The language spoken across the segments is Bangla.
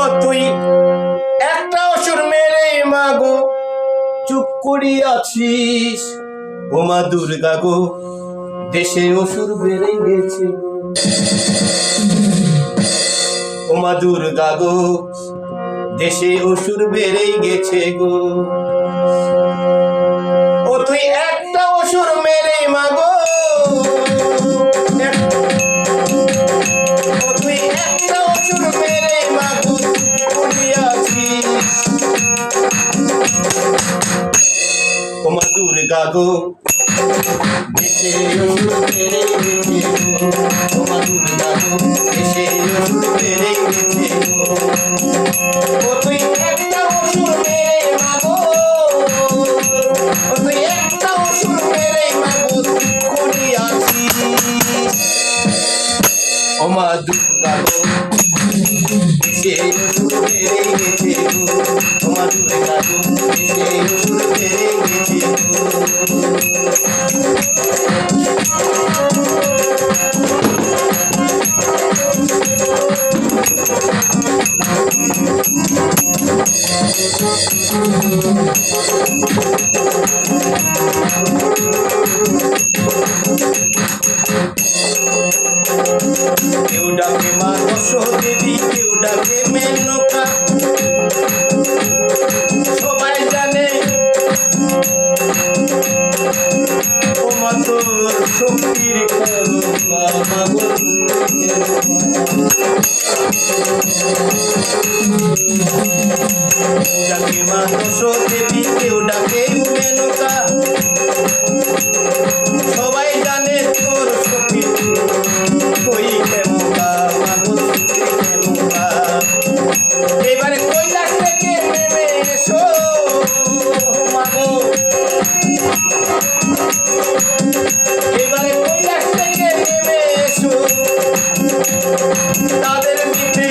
ও তুই একটা অসুর মেরে মাগো চুপ করিয়াছিস। ও মা দুর্গা গো, দেশে অসুর বেড়ে গেছে। ও মা দুর্গা গো, দেশে অসুর বেড়ে গেছে গো। ও তুই একটা অসুর মেরে মাগো, ও তুই একটা অসুর মেরে মাগো করিয়াছিস। ও মা দুর্গা গো, দেশে অসুর বেড়ে গেছে গো। ও মা দুর্গা গো, দেশে অসুর বেড়ে গেছে গো। ও তুই একটা অসুর মেরে মাগো, ও তুই একটা অসুর মেরে মাগো করিয়াছিস। ও মা দুর্গা গো, দেশে অসুর বেড়ে গেছে গো। ও মা দুর্গা গো, দেশে অসুর বেড়ে গেছে গো। কেউ ডাকে মা দশদেবী, কেউ ডাকে মেনকা। সবাই জানে ও মা তোর শক্তির খেলা মাগো। ডাকে মা দশদেবী, কেউ ডাকে মেনকা। সবাই জানে তোর শক্তি কই কেমকা মাগো, কেমকা। এবারে কৈলাস থেকে নেমে এসো মাগো, এবারে কৈলাস থেকে নেমে এসো। তাদের দিতে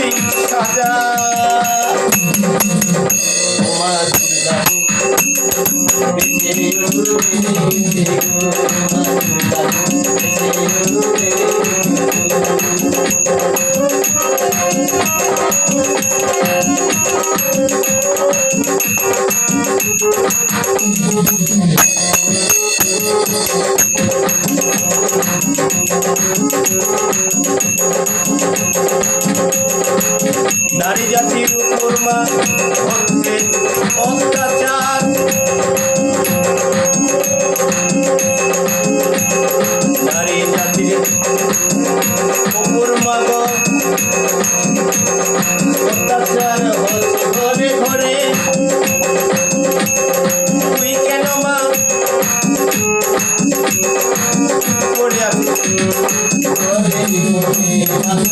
সাজা। ও মা দুর্গা গো, দেশে অসুর বেড়ে গেছে গো। মা দুর্গা গো, দেশে অসুর বেড়ে গেছে নারী জাতির উপর মা ভক্তের অত্যাচার। নারী জাতির উপর মা গো অত্যাচার হচ্ছে ঘরে ঘরে। তুই কেন মা করে আছিস ঘরে ঘরে?